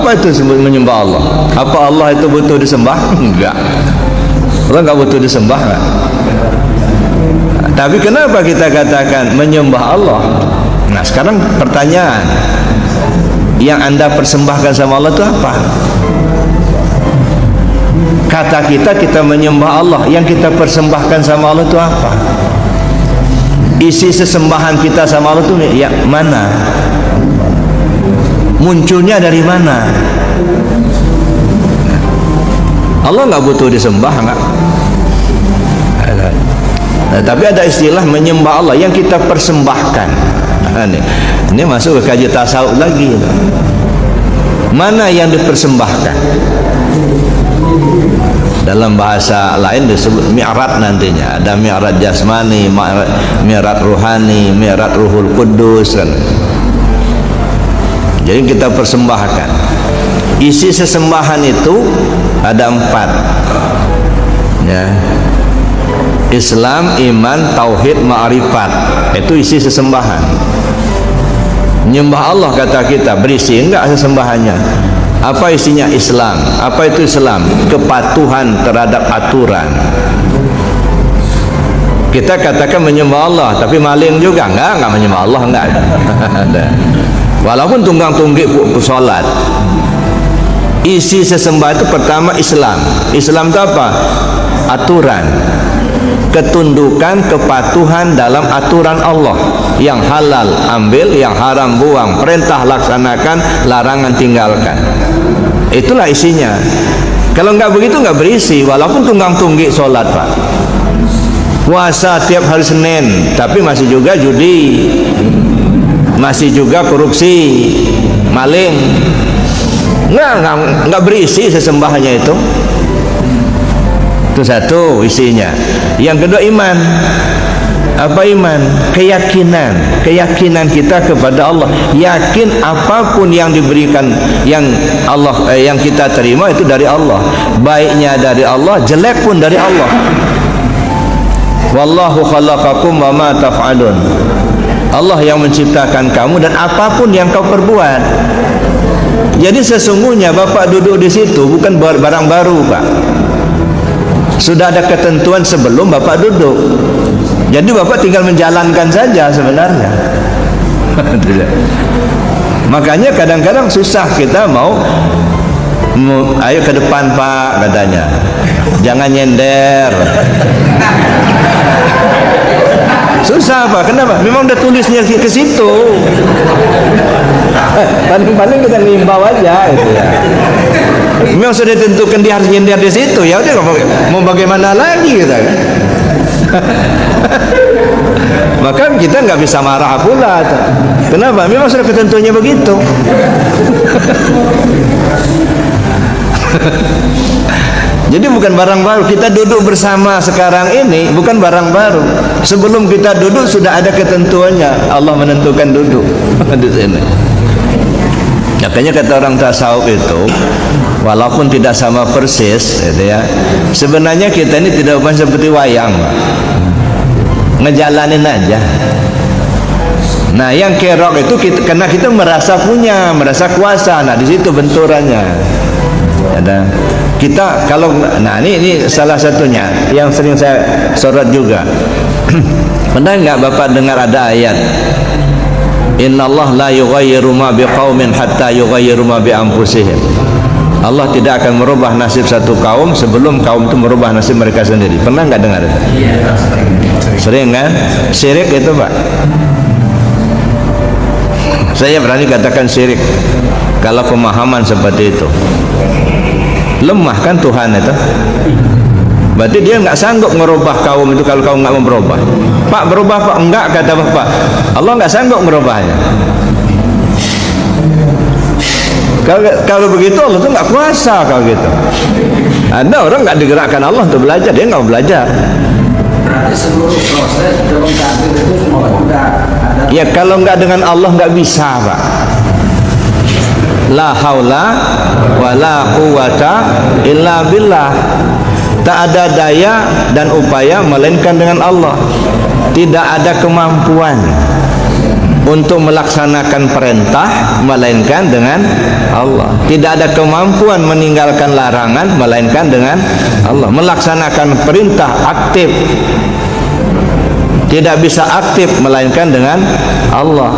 Apa itu menyembah Allah? Apa Allah itu butuh disembah? Enggak. Allah enggak butuh disembah, enggak. Tapi kenapa kita katakan menyembah Allah? Nah, sekarang pertanyaan, yang Anda persembahkan sama Allah itu apa? Kata kita menyembah Allah, yang kita persembahkan sama Allah itu apa? Isi sesembahan kita sama Allah itu ya mana? Munculnya dari mana? Allah nggak butuh disembah, nggak. Nah, tapi ada istilah menyembah Allah yang kita persembahkan. Ini masuk ke kaji tasawuf lagi. Mana yang dipersembahkan? Dalam bahasa lain disebut mi'raj nantinya. Ada mi'raj jasmani, mi'raj ruhani, mi'raj ruhul kudus kan. Jadi kita persembahkan. Isi sesembahan itu ada 4. Ya. Islam, iman, tauhid, ma'rifat. Itu isi sesembahan. Menyembah Allah kata kita, berisi enggak sesembahannya? Apa isinya? Islam. Apa itu Islam? Kepatuhan terhadap aturan. Kita katakan menyembah Allah, tapi maling juga enggak menyembah Allah, enggak. Walaupun tunggang-tunggik sholat. Isi sesembahan itu pertama Islam. Islam itu apa? Aturan, ketundukan, kepatuhan dalam aturan Allah. Yang halal ambil, yang haram buang, perintah laksanakan, larangan tinggalkan. Itulah isinya. Kalau nggak begitu nggak berisi. Walaupun tunggang-tunggik sholat, Pak, puasa tiap hari Senin, tapi masih juga judi, masih juga korupsi, maling. Nggak berisi sesembahannya itu. Itu satu isinya. Yang kedua iman. Apa iman? Keyakinan kita kepada Allah. Yakin apapun yang diberikan, yang Allah yang kita terima itu dari Allah. Baiknya dari Allah, jelek pun dari Allah. Wallahu khalaqakum wa ma taf'alun. Allah yang menciptakan kamu dan apapun yang kau perbuat. Jadi sesungguhnya Bapak duduk di situ bukan barang baru, Pak. Sudah ada ketentuan sebelum Bapak duduk. Jadi Bapak tinggal menjalankan saja sebenarnya. Makanya kadang-kadang susah kita mau ayo ke depan Pak katanya. Jangan nyender. Susah Pak, kenapa? Memang udah tulisnya ke situ. Paling-paling kita ngimbau aja gitu ya. Memang sudah ditentukan dia harus nyender di situ. Ya udah mau bagaimana lagi gitu kan. Maka kita nggak bisa marah pula. Kenapa? Memang sudah ketentuannya begitu. Jadi bukan barang baru. Kita duduk bersama sekarang ini bukan barang baru. Sebelum kita duduk sudah ada ketentuannya. Allah menentukan duduk di sini. Makanya kata orang tasawuf itu, walaupun tidak sama persis, gitu ya, sebenarnya kita ini tidak bukan seperti wayang, Pak. Ngejalanin aja. Nah, yang kerok itu karena kita merasa punya, merasa kuasa. Nah, di situ benturannya. Ada kita kalau, nah ini salah satunya yang sering saya sorot juga. Pernah nggak Bapak dengar ada ayat? Innallah la yughayyiru ma biqaumin hatta yughayyiru ma bi anfusihim. Allah tidak akan merubah nasib satu kaum sebelum kaum itu merubah nasib mereka sendiri. Pernah nggak dengar? Sering kan? Syirik itu, Pak. Saya berani katakan syirik kalau pemahaman seperti itu. Lemah kan Tuhan itu. Berarti dia nggak sanggup merubah kaum itu kalau kaum nggak mau berubah. Pak, berubah Pak? Enggak, kata Bapak. Allah nggak sanggup merubahnya. Kalau begitu Allah tuh nggak kuasa kalau gitu. Ada orang nggak digerakkan Allah untuk belajar, dia nggak mau belajar. Berarti seluruh proses dalam takdir itu semua sudah ada. Ya kalau nggak dengan Allah nggak bisa, Pak. La haula wala quwata illa billah. Tak ada daya dan upaya melainkan dengan Allah. Tidak ada kemampuan. untuk melaksanakan perintah melainkan dengan Allah. Tidak ada kemampuan meninggalkan larangan melainkan dengan Allah. Melaksanakan perintah aktif, tidak bisa aktif melainkan dengan Allah.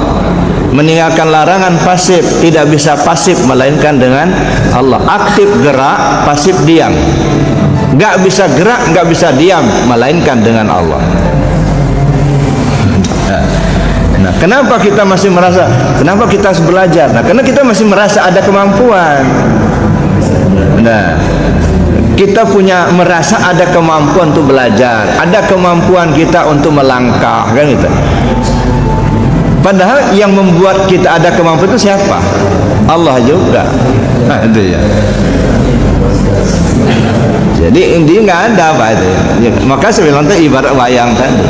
Meninggalkan larangan pasif, tidak bisa pasif melainkan dengan Allah. Aktif gerak, pasif diam. Gak bisa gerak, gak bisa diam melainkan dengan Allah. Nah, kenapa kita masih merasa, kenapa kita harus belajar? Nah, karena kita masih merasa ada kemampuan. Nah, kita merasa ada kemampuan untuk belajar, ada kemampuan kita untuk melangkah, kan gitu. Padahal yang membuat kita ada kemampuan itu siapa? Allah juga. Nah, itu ya. Jadi ini nggak ada apa itu. Ya, maka sebenarnya ibarat wayang tadi.